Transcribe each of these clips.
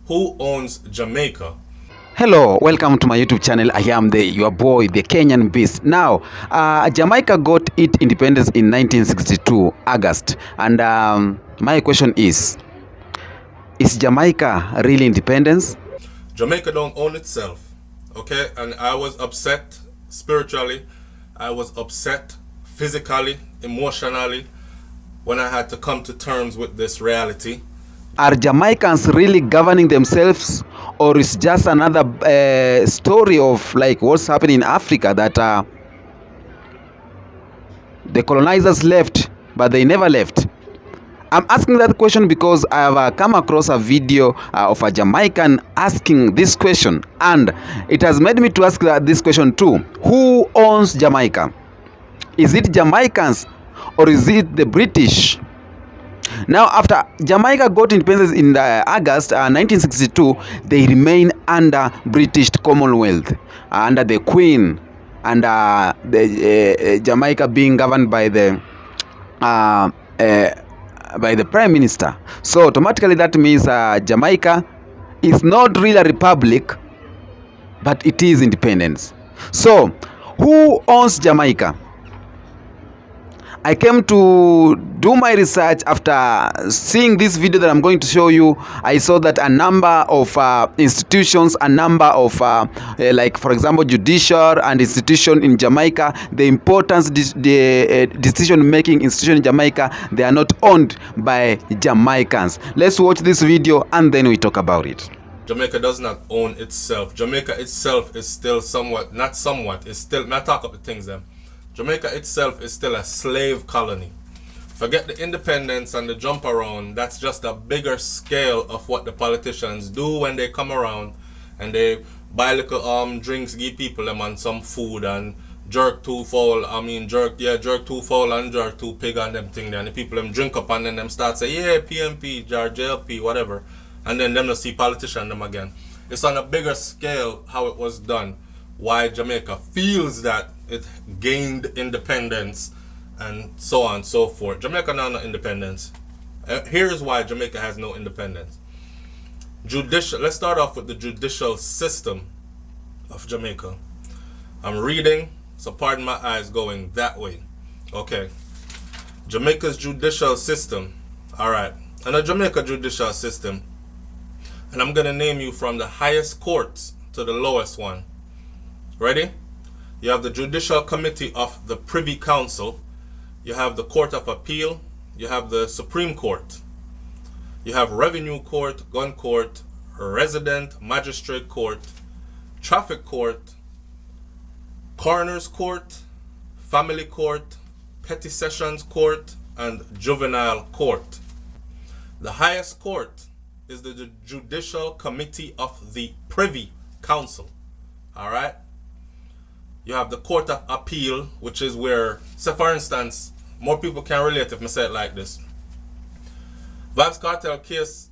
Who owns Jamaica? Hello, welcome to my YouTube channel. I am your boy, the Kenyan Beast. Now, Jamaica got its independence in 1962, August. And my question is Jamaica really independence? Jamaica don't own itself, okay? And I was upset spiritually. I was upset physically, emotionally, when I had to come to terms with this reality. Are Jamaicans really governing themselves, or is just another story of like what's happening in Africa, that the colonizers left but they never left? I'm asking that question because I have come across a video of a Jamaican asking this question, and it has made me to ask this question too. Who owns Jamaica? Is it Jamaicans or is it the British? Now, after Jamaica got independence in August 1962, they remain under British Commonwealth, under the Queen, and Jamaica being governed by the Prime Minister. So automatically that means Jamaica is not really a republic, but it is independence. So who owns Jamaica? I came to do my research after seeing this video that I'm going to show you. I saw that a number of institutions, a number of like for example Judicial and institution in Jamaica, the importance, the decision-making institution in Jamaica, they are not owned by Jamaicans. Let's watch this video and then we talk about it. Jamaica does not own itself. Jamaica itself is still it's still, may I talk up the things then? Jamaica itself is still a slave colony. Forget the independence and the jump around. That's just a bigger scale of what the politicians do when they come around and they buy little drinks, give people them and some food and jerk two fowl and jerk two pig and them thing there. And the people them drink up and then them start say, yeah, PMP, JLP, whatever. And then them to see politician them again. It's on a bigger scale how it was done. Why Jamaica feels that it gained independence and so on and so forth. Jamaica now no independence. Here's why Jamaica has no independence. Let's start off with the judicial system of Jamaica. I'm reading, so pardon my eyes going that way. Okay. Jamaica's judicial system. Alright. And the Jamaica judicial system. And I'm going to name you from the highest courts to the lowest one. Ready? You have the Judicial Committee of the Privy Council. You have the Court of Appeal. You have the Supreme Court. You have Revenue Court, Gun Court, Resident Magistrate Court, Traffic Court, Coroner's Court, Family Court, Petty Sessions Court, and Juvenile Court. The highest court is the Judicial Committee of the Privy Council. Alright? You have the Court of Appeal, which is where, say for instance, more people can relate if I say it like this. Vybz Kartel case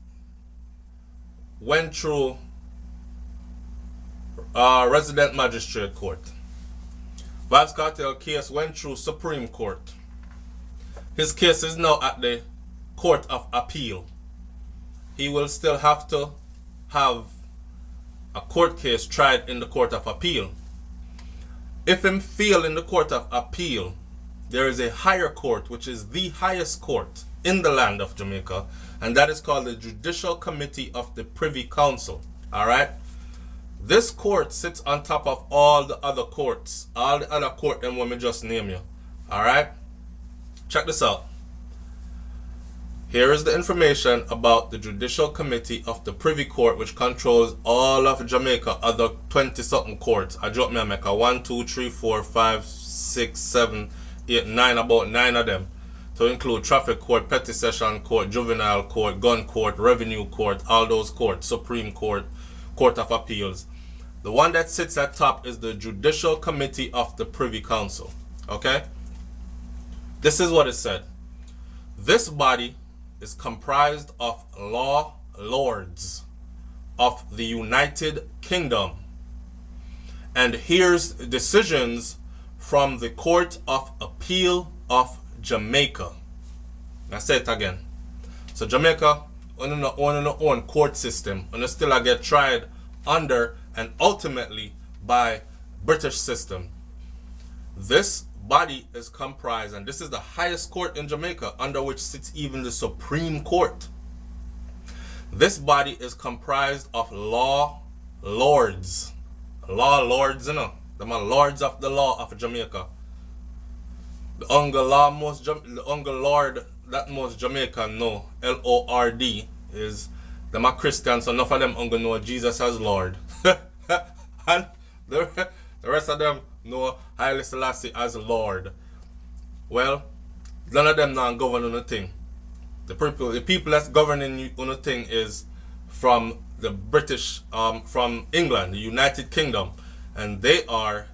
went through Resident Magistrate Court. Vybz Kartel case went through Supreme Court. His case is now at the Court of Appeal. He will still have to have a court case tried in the Court of Appeal. If him fail in the Court of Appeal, there is a higher court, which is the highest court in the land of Jamaica, and that is called the Judicial Committee of the Privy Council. Alright? This court sits on top of all the other courts. All the other court them when me just name you. Alright? Check this out. Here is the information about the Judicial Committee of the Privy Court, which controls all of Jamaica, other 20-something courts. I drop me a make a 1, 2, 3, 4, 5, 6, 7, 8, 9, about 9 of them. To include Traffic Court, Petty Session Court, Juvenile Court, Gun Court, Revenue Court, all those courts, Supreme Court, Court of Appeals. The one that sits at top is the Judicial Committee of the Privy Council. Okay? This is what it said. This body is comprised of law lords of the United Kingdom and hears decisions from the Court of Appeal of Jamaica. I say it again. So Jamaica on your own court system, and still I get tried under and ultimately by British system. This body is comprised, and this is the highest court in Jamaica, under which sits even the Supreme Court. This body is comprised of law lords. Law lords, you know. Them are lords of the law of Jamaica. The only lord that most Jamaican know, L-O-R-D, is them are Christians, so enough of them only know Jesus as Lord. And the rest of them know Haile Selassie as Lord. Well, none of them now govern on a thing. The people that's governing on a thing is from the British, from England, the United Kingdom, and they are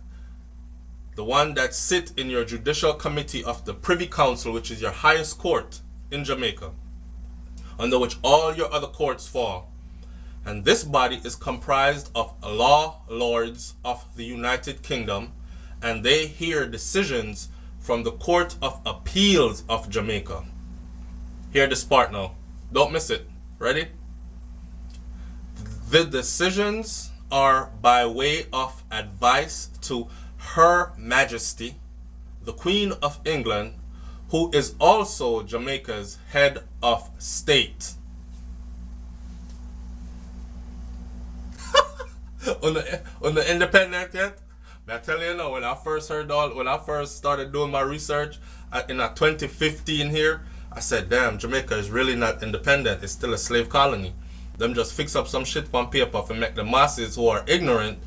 the one that sit in your Judicial Committee of the Privy Council, which is your highest court in Jamaica, under which all your other courts fall. And this body is comprised of law lords of the United Kingdom, and they hear decisions from the Court of Appeals of Jamaica. Hear this part now. Don't miss it. Ready? The decisions are by way of advice to Her Majesty, the Queen of England, who is also Jamaica's head of state. on the independent yet? I tell you now, when I first started doing my research in 2015 here, I said, damn, Jamaica is really not independent. It's still a slave colony. Them just fix up some shit on paper and make the masses who are ignorant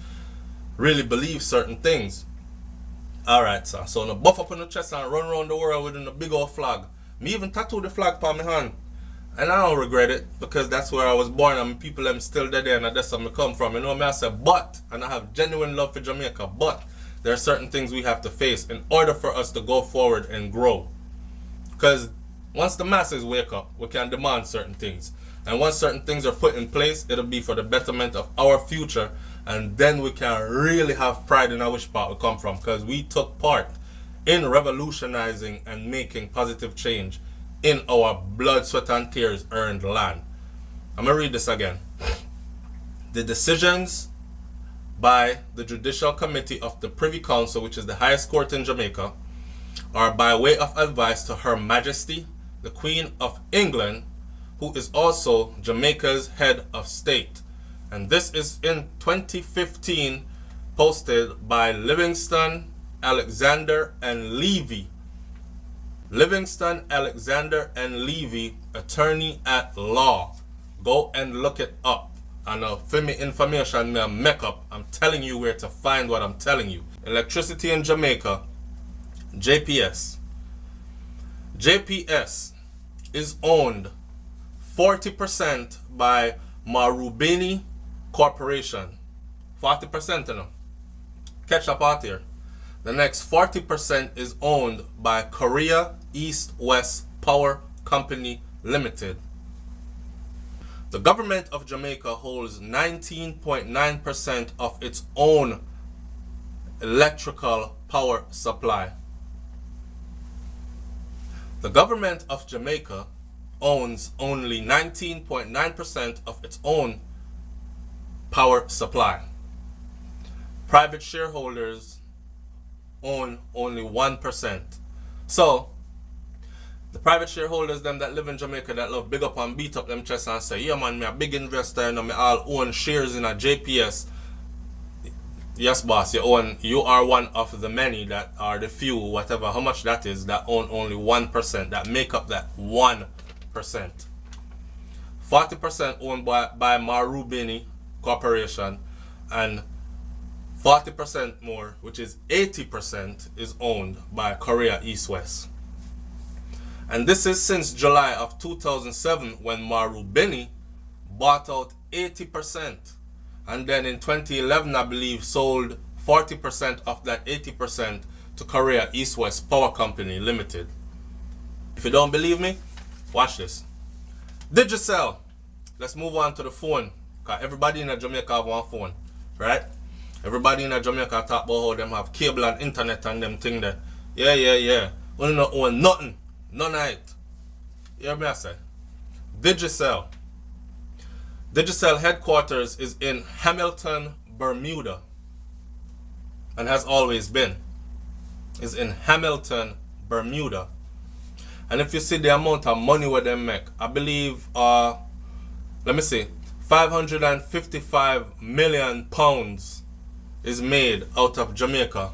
really believe certain things. Alright, sir. So I buff up on the chest and run around the world with a big old flag. Me even tattoo the flag on my hand. And I don't regret it, because that's where I was born and people them still dead there, and that's where I come from. You know what I said? But, and I have genuine love for Jamaica, but there are certain things we have to face in order for us to go forward and grow. Because once the masses wake up, we can demand certain things. And once certain things are put in place, it'll be for the betterment of our future. And then we can really have pride in which part we come from, because we took part in revolutionizing and making positive change in our blood, sweat, and tears earned land. I'm going to read this again. The decisions by the Judicial Committee of the Privy Council, which is the highest court in Jamaica, are by way of advice to Her Majesty, the Queen of England, who is also Jamaica's head of state. And this is in 2015, posted by Livingston, Alexander, and Levy. Livingston, Alexander, and Levy, attorney at law. Go and look it up. And for me information, me make up. I'm telling you where to find what I'm telling you. Electricity in Jamaica, JPS. JPS is owned 40% by Marubeni Corporation. 40%, you know. Catch up out here. The next 40% is owned by Korea East-West Power Company Limited. The government of Jamaica holds 19.9% of its own electrical power supply. The government of Jamaica owns only 19.9% of its own power supply. Private shareholders own only 1%. So, the private shareholders, them that live in Jamaica, that love big up and beat up them chest and say, yeah man, me a big investor and me all own shares in a JPS. Yes boss, you are one of the many that are the few, whatever, how much that is, that own only 1%, that make up that 1%. 40% owned by Marubeni Corporation, and 40% more, which is 80%, is owned by Korea East-West. And this is since July of 2007, when Marubeni bought out 80%. And then in 2011, I believe, sold 40% of that 80% to Korea East-West Power Company Limited. If you don't believe me, watch this. Judicial. Let's move on to the phone. Because everybody in Jamaica have one phone, right? Everybody in Jamaica talk about how them have cable and internet and them thing there. Yeah. We don't own nothing. None of it. You hear me I say? Judicial. Judicial headquarters is in Hamilton, Bermuda, and has always been. Is in Hamilton, Bermuda. And if you see the amount of money where they make, I believe, let me see, 555 million pounds is made out of Jamaica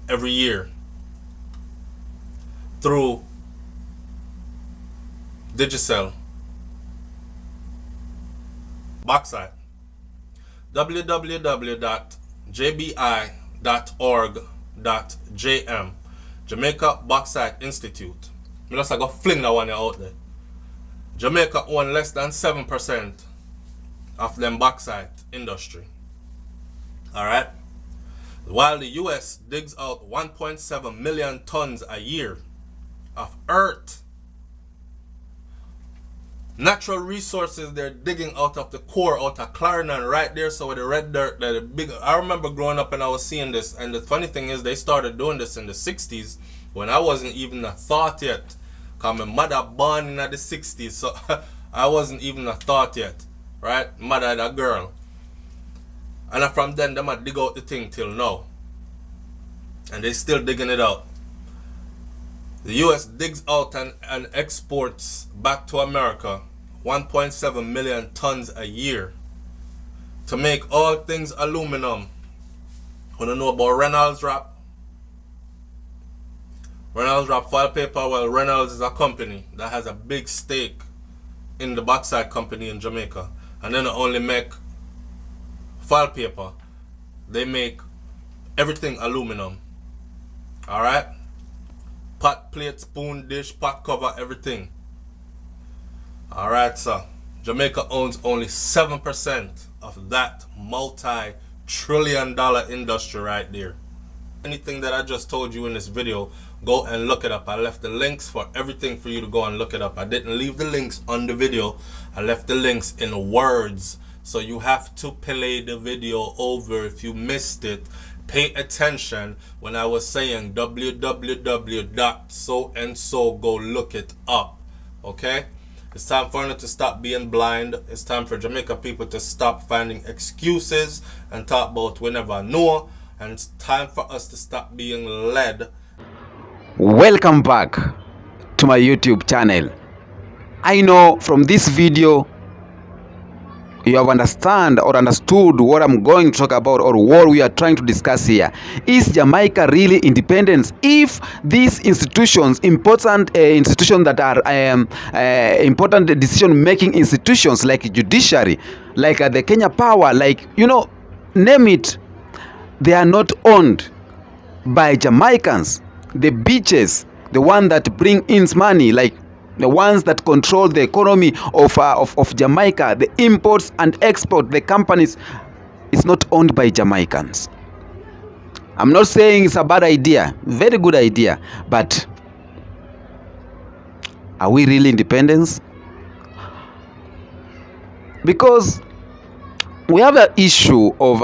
every year through Judicial. Bauxite. www.jbi.org.jm Jamaica Bauxite Institute. I just go fling that one out there. Jamaica own less than 7% of them bauxite industry. Alright? While the US digs out 1.7 million tons a year of earth. Natural resources they're digging out of the core, out of Clarendon, right there. So with the red dirt, the big. I remember growing up and I was seeing this. And the funny thing is, they started doing this in the 60s when I wasn't even a thought yet. Cause my mother born in the 60s, so I wasn't even a thought yet, right? Mother had a girl, and from then they might dig out the thing till now, and they still digging it out. The US digs out and exports back to America 1.7 million tons a year to make all things aluminum. Want to know about Reynolds Wrap? Reynolds Wrap foil paper. Well, Reynolds is a company that has a big stake in the bauxite company in Jamaica, and then they only make foil paper. They make everything aluminum. All right. Pot, plate, spoon, dish, pot cover, everything. Alright, so Jamaica owns only 7% of that multi-trillion-dollar industry right there. Anything that I just told you in this video, go and look it up. I left the links for everything for you to go and look it up. I didn't leave the links on the video. I left the links in words. So you have to play the video over if you missed it. Pay attention when I was saying www.so and so, go look it up. Okay? It's time for us to stop being blind. It's time for Jamaica people to stop finding excuses and talk about we never know. And it's time for us to stop being led. Welcome back to my YouTube channel. I know from this video you have understood what I'm going to talk about, or what we are trying to discuss here. Is Jamaica really independent? If these institutions, important institutions that are important decision-making institutions like judiciary, like the Kenya Power, like, you know, name it, they are not owned by Jamaicans. The beaches, the one that bring in money, like the ones that control the economy of Jamaica, the imports and export, the companies, is not owned by Jamaicans. I'm not saying it's a bad idea, very good idea, but are we really independent? Because we have an issue of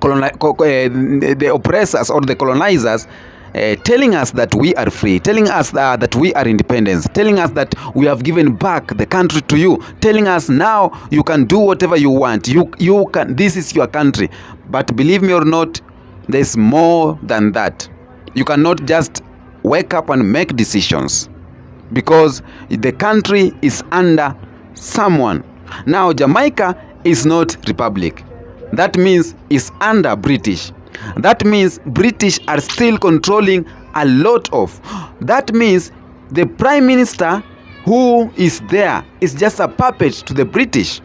the oppressors or the colonizers telling us that we are free, telling us that we are independent, telling us that we have given back the country to you, telling us now you can do whatever you want, you can, this is your country. But believe me or not, there's more than that. You cannot just wake up and make decisions, because the country is under someone. Now Jamaica is not republic. That means it's under British. That means British are still controlling a lot of. That means the Prime Minister who is there is just a puppet to the British.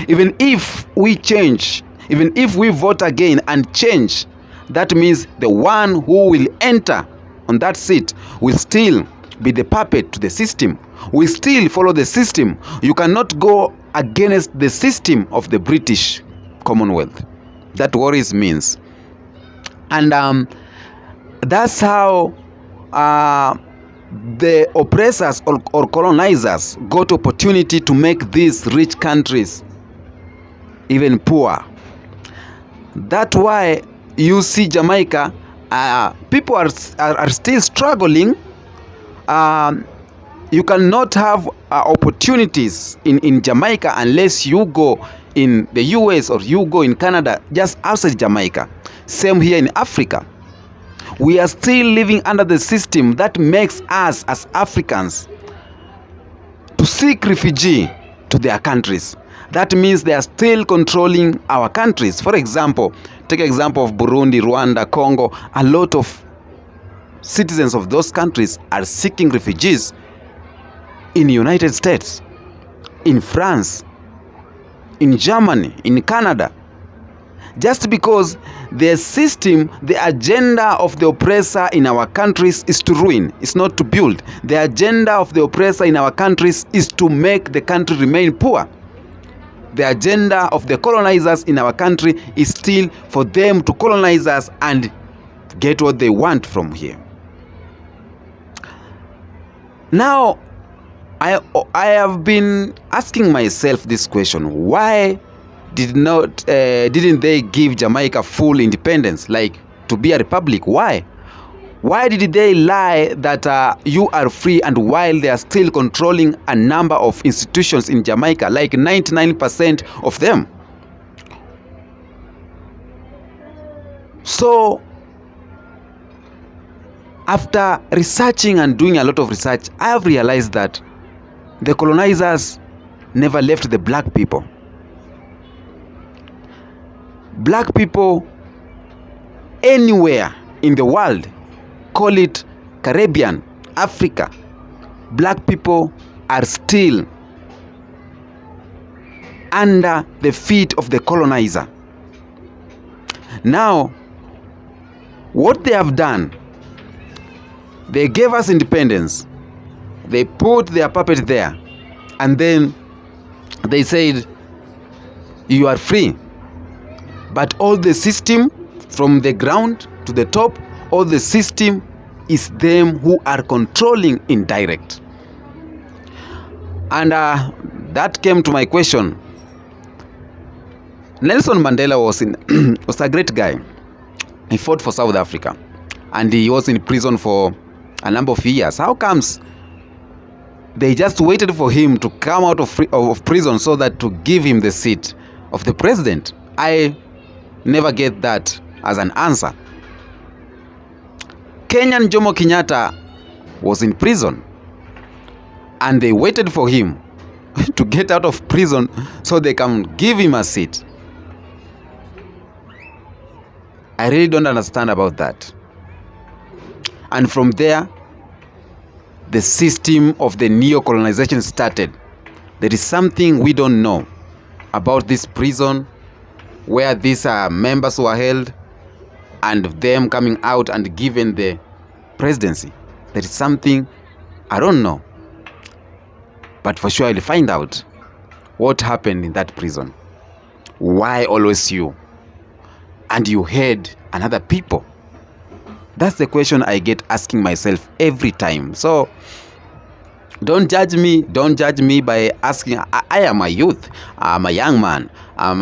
Even if we change, even if we vote again and change, that means the one who will enter on that seat will still be the puppet to the system. We still follow the system. You cannot go against the system of the British Commonwealth. That worries means. And that's how the oppressors or colonizers got opportunity to make these rich countries even poor. That's why you see Jamaica, people are still struggling You cannot have opportunities in Jamaica unless you go in the US or you go in Canada, just outside Jamaica. Same here in Africa. We are still living under the system that makes us as Africans to seek refugee to their countries. That means they are still controlling our countries. For example, take example of Burundi, Rwanda, Congo. A lot of citizens of those countries are seeking refugees in the United States, in France, in Germany, in Canada. Just because the system, the agenda of the oppressor in our countries is to ruin, it's not to build. The agenda of the oppressor in our countries is to make the country remain poor. The agenda of the colonizers in our country is still for them to colonize us and get what they want from here. Now, I have been asking myself this question: why didn't they give Jamaica full independence, like to be a republic? Why? Why did they lie that you are free, and while they are still controlling a number of institutions in Jamaica, like 99% of them? So, after researching and doing a lot of research, I have realized that the colonizers never left the black people. Black people anywhere in the world, call it Caribbean, Africa, black people are still under the feet of the colonizer. Now, what they have done, they gave us independence. They put their puppet there, and then they said, you are free. But all the system, from the ground to the top, all the system is them who are controlling indirect. And that came to my question. Nelson Mandela was a great guy. He fought for South Africa, and he was in prison for a number of years. How comes they just waited for him to come out of prison so that to give him the seat of the president? I never get that as an answer. Kenyan Jomo Kenyatta was in prison, and they waited for him to get out of prison so they can give him a seat. I really don't understand about that. And from there, the system of the neo-colonization started. There is something we don't know about this prison where these members were held and them coming out and given the presidency. There is something I don't know. But for sure I'll find out what happened in that prison. Why always you? And you hate another people? That's the question I get asking myself every time. So don't judge me. Don't judge me by asking. I am a youth. I'm a young man. I'm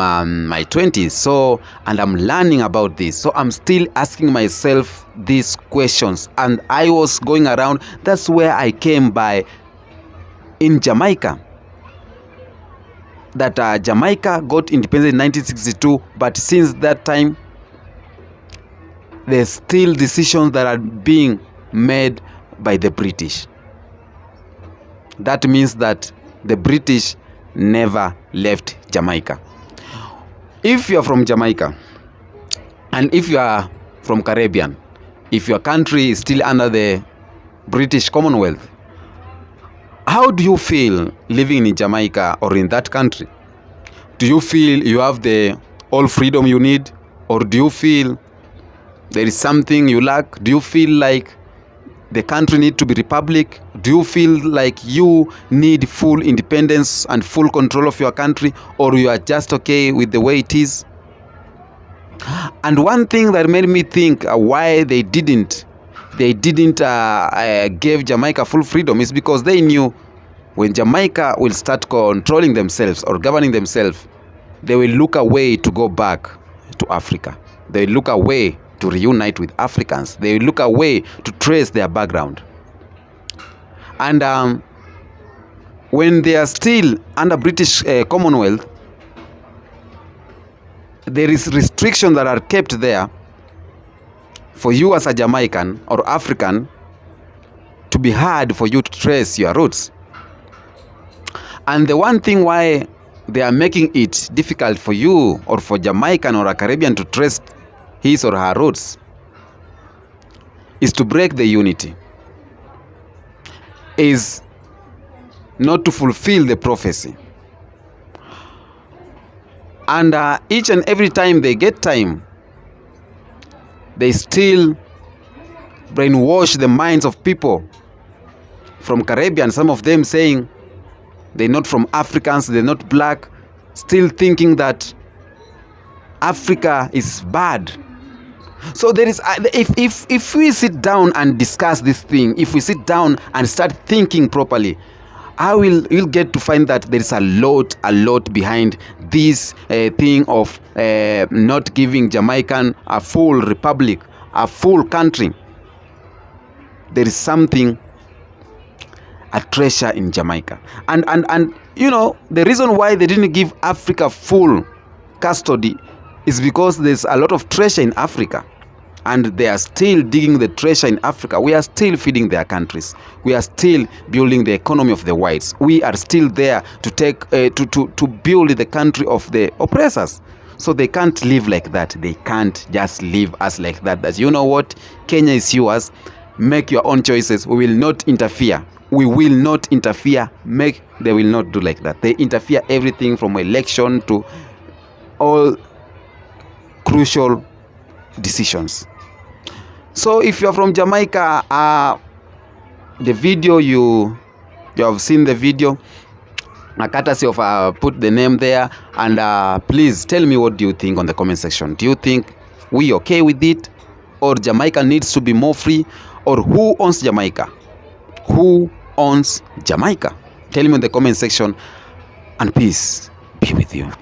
my 20s. So, and I'm learning about this. So I'm still asking myself these questions. And I was going around. That's where I came by in Jamaica. That Jamaica got independence in 1962. But since that time, there's still decisions that are being made by the British. That means that the British never left Jamaica. If you are from Jamaica, and if you are from Caribbean, if your country is still under the British Commonwealth, how do you feel living in Jamaica or in that country? Do you feel you have the all freedom you need, or do you feel there is something you lack? Do you feel like the country needs to be republic? Do you feel like you need full independence and full control of your country, or you are just okay with the way it is? And one thing that made me think why they didn't give Jamaica full freedom is because they knew when Jamaica will start controlling themselves or governing themselves, they will look away to go back to Africa. They will look away to reunite with Africans. They look away to trace their background. And when they are still under British Commonwealth, there is restrictions that are kept there for you as a Jamaican or African to be hard for you to trace your roots. And the one thing why they are making it difficult for you or for Jamaican or a Caribbean to trace his or her roots is to break the unity, is not to fulfill the prophecy. And each and every time they get time, they still brainwash the minds of people from Caribbean, some of them saying they're not from Africans, they're not black, still thinking that Africa is bad. So there is, if we sit down and discuss this thing, if we sit down and start thinking properly, you'll get to find that there is a lot behind this thing of not giving Jamaican a full republic, a full country. There is something, a treasure in Jamaica. And you know, the reason why they didn't give Africa full custody is because there's a lot of treasure in Africa. And they are still digging the treasure in Africa. We are still feeding their countries. We are still building the economy of the whites. We are still there to take to build the country of the oppressors. So they can't live like that. They can't just leave us like that. That, you know what, Kenya is yours. Make your own choices. We will not interfere. We will not interfere. They will not do like that. They interfere everything from election to all crucial decisions. So if you are from Jamaica, the video you have seen the video, courtesy of put the name there, and please tell me what do you think on the comment section. Do you think we okay with it, or Jamaica needs to be more free, or who owns Jamaica? Who owns Jamaica? Tell me in the comment section, and peace be with you.